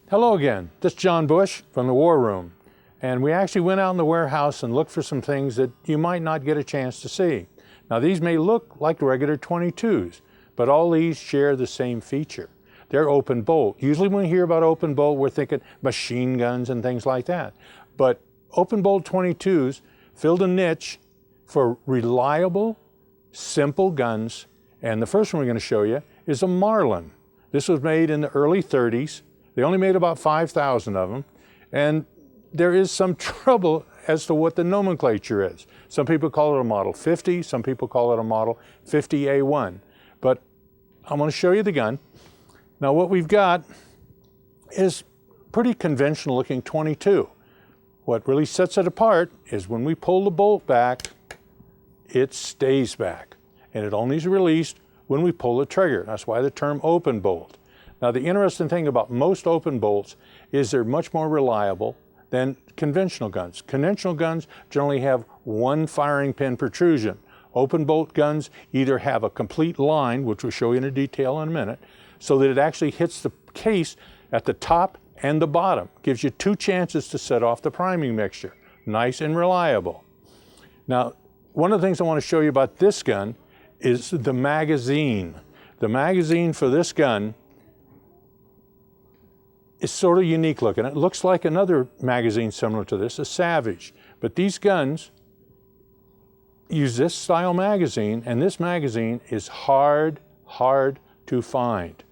Hello again, this is John Bush from the War Room, and we actually went out in the warehouse and looked for some things that you might not get a chance to see. Now these may look like regular 22s, but all these share the same feature. They're open bolt. Usually when we hear about open bolt, we're thinking machine guns and things like that. But open bolt 22s filled a niche for reliable, simple guns, and the first one we're going to show you is a Marlin. This was made in the early 30s. They only made about 5,000 of them, and there is some trouble as to what the nomenclature is. Some people call it a Model 50, some people call it a Model 50A1, but I'm going to show you the gun. Now what we've got is pretty conventional looking 22. What really sets it apart is when we pull the bolt back, it stays back, and it only is released when we pull the trigger. That's why the term open bolt. Now the interesting thing about most open bolts is they're much more reliable than conventional guns. Conventional guns generally have one firing pin protrusion. Open bolt guns either have a complete line, which we'll show you in detail in a minute, so that it actually hits the case at the top and the bottom. Gives you two chances to set off the priming mixture. Nice and reliable. Now, one of the things I want to show you about this gun is the magazine. The magazine for this gun is sort of unique looking. It looks like another magazine similar to this, a Savage. But these guns use this style magazine, and this magazine is hard to find.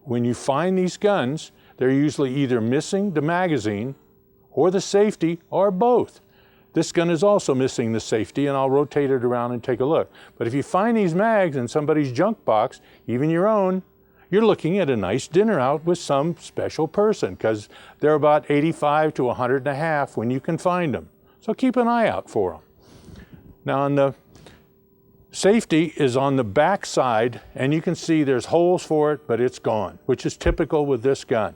When you find these guns, they're usually either missing the magazine or the safety or both. This gun is also missing the safety, and I'll rotate it around and take a look. But if you find these mags in somebody's junk box, even your own, you're looking at a nice dinner out with some special person, because they're about 85 to 100.5 when you can find them. So keep an eye out for them. Now on the safety is on the back side, and you can see there's holes for it, but it's gone, which is typical with this gun.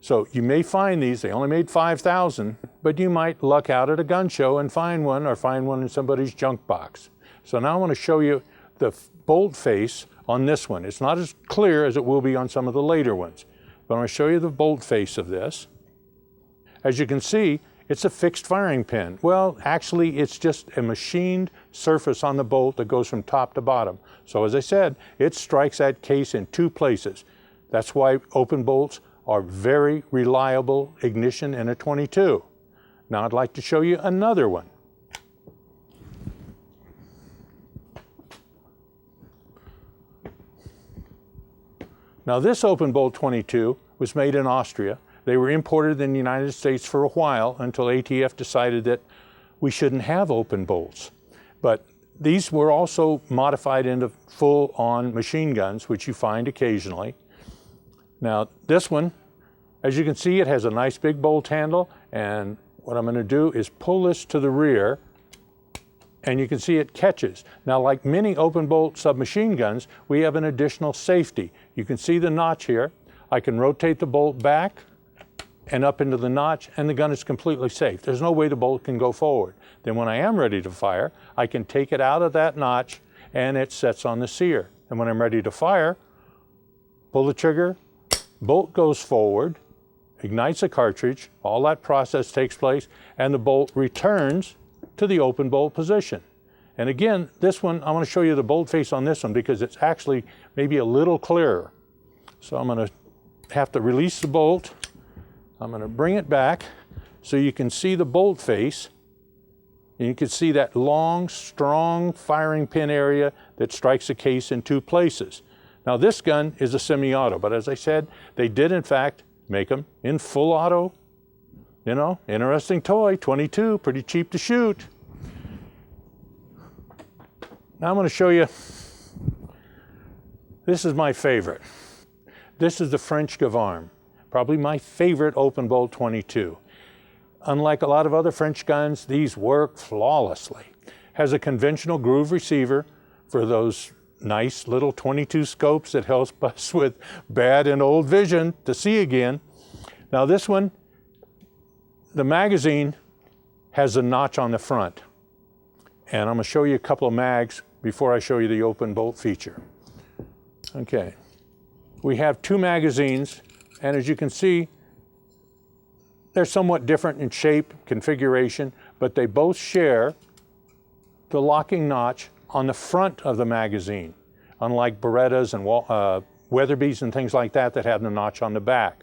So you may find these, they only made 5,000, but you might luck out at a gun show and find one, or find one in somebody's junk box. So now I want to show you the bolt face on this one. It's not as clear as it will be on some of the later ones, but I'm going to show you the bolt face of this. As you can see, it's a fixed firing pin. Well, actually, it's just a machined surface on the bolt that goes from top to bottom. So as I said, it strikes that case in two places. That's why open bolts are very reliable ignition in a 22. Now I'd like to show you another one. Now this open bolt 22 was made in Austria. They were imported in the United States for a while until ATF decided that we shouldn't have open bolts. But these were also modified into full-on machine guns, which you find occasionally. Now this one, as you can see, it has a nice big bolt handle, and what I'm going to do is pull this to the rear, and you can see it catches. Now, like many open bolt submachine guns, we have an additional safety. You can see the notch here. I can rotate the bolt back and up into the notch, and the gun is completely safe. There's no way the bolt can go forward. Then when I am ready to fire, I can take it out of that notch, and it sets on the sear. And when I'm ready to fire, pull the trigger, bolt goes forward, ignites a cartridge, all that process takes place, and the bolt returns to the open bolt position. And again, this one, I want to show you the bolt face on this one because it's actually maybe a little clearer. So I'm going to have to release the bolt. I'm going to bring it back so you can see the bolt face. And you can see that long, strong firing pin area that strikes the case in two places. Now this gun is a semi-auto, but as I said, they did in fact make them in full auto. You know, interesting toy, 22, pretty cheap to shoot. Now I'm going to show you, this is my favorite. This is the French Gunsmith, probably my favorite open bolt 22. Unlike a lot of other French guns, these work flawlessly. Has a conventional groove receiver for those nice little 22 scopes that helps us with bad and old vision to see again. Now this one, the magazine has a notch on the front. And I'm going to show you a couple of mags before I show you the open bolt feature. Okay, we have two magazines, and as you can see, They're somewhat different in shape, configuration, but they both share the locking notch on the front of the magazine, unlike Berettas and Weatherbys and things like that that have the notch on the back.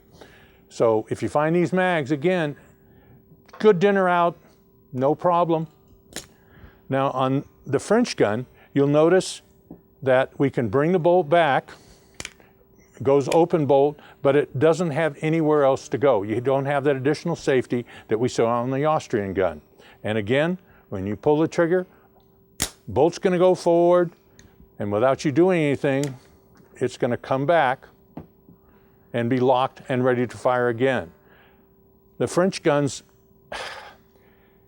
So if you find these mags, again, good dinner out, no problem. Now on the French gun, you'll notice that we can bring the bolt back, it goes open bolt, but it doesn't have anywhere else to go. You don't have that additional safety that we saw on the Austrian gun. And again, when you pull the trigger, bolt's gonna go forward, and without you doing anything, it's gonna come back and be locked and ready to fire again. The French guns,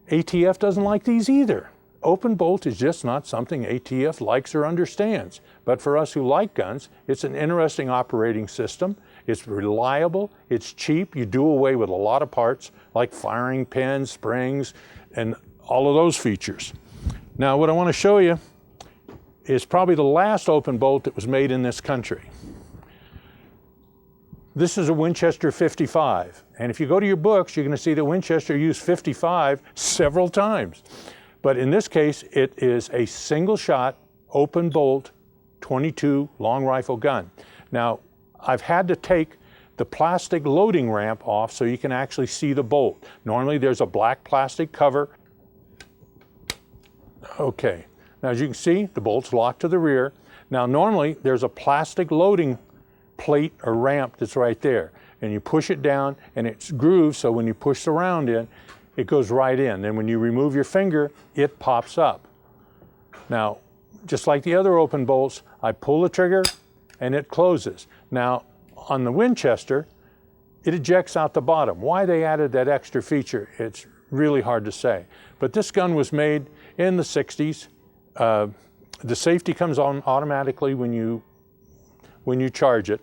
ATF doesn't like these either. Open bolt is just not something ATF likes or understands. But for us who like guns, it's an interesting operating system. It's reliable, it's cheap. You do away with a lot of parts like firing pins, springs, and all of those features. Now what I want to show you is probably the last open bolt that was made in this country. This is a Winchester 55. And if you go to your books, you're going to see that Winchester used 55 several times. But in this case, it is a single shot, open bolt, 22 long rifle gun. Now, I've had to take the plastic loading ramp off so you can actually see the bolt. Normally there's a black plastic cover. Okay, now as you can see, the bolt's locked to the rear. Now normally there's a plastic loading plate or ramp that's right there. And you push it down and it's grooved, so when you push the round in, it goes right in. Then when you remove your finger, it pops up. Now, just like the other open bolts, I pull the trigger and it closes. Now, on the Winchester, it ejects out the bottom. Why they added that extra feature, it's really hard to say. But this gun was made in the 60s. The safety comes on automatically when you charge it.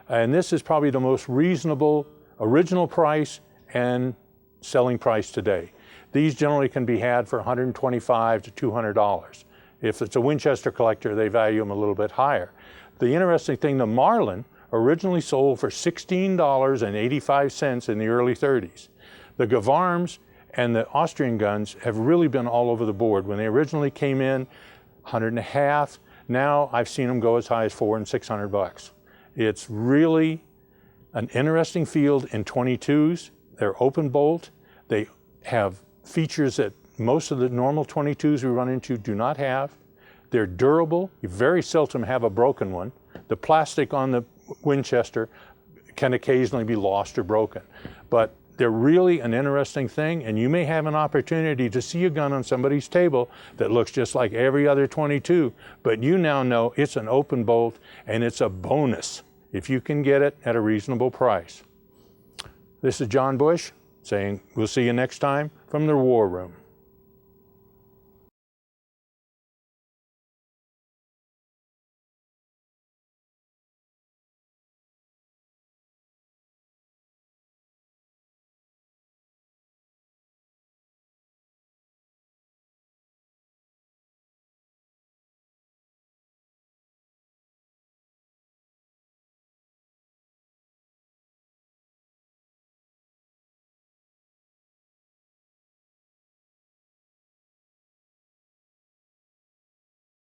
And this is probably the most reasonable original price and selling price today. These generally can be had for $125 to $200. If it's a Winchester collector, they value them a little bit higher. The interesting thing, the Marlin originally sold for $16.85 in the early 30s. The Gunsmiths and the Austrian guns have really been all over the board. When they originally came in, $150. Now I've seen them go as high as $400 and $600. It's really an interesting field in 22s. They're open bolt. They have features that most of the normal 22s we run into do not have. They're durable. You very seldom have a broken one. The plastic on the Winchester can occasionally be lost or broken. But they're really an interesting thing, and you may have an opportunity to see a gun on somebody's table that looks just like every other 22, but you now know it's an open bolt and it's a bonus if you can get it at a reasonable price. This is John Bush saying we'll see you next time from the War Room.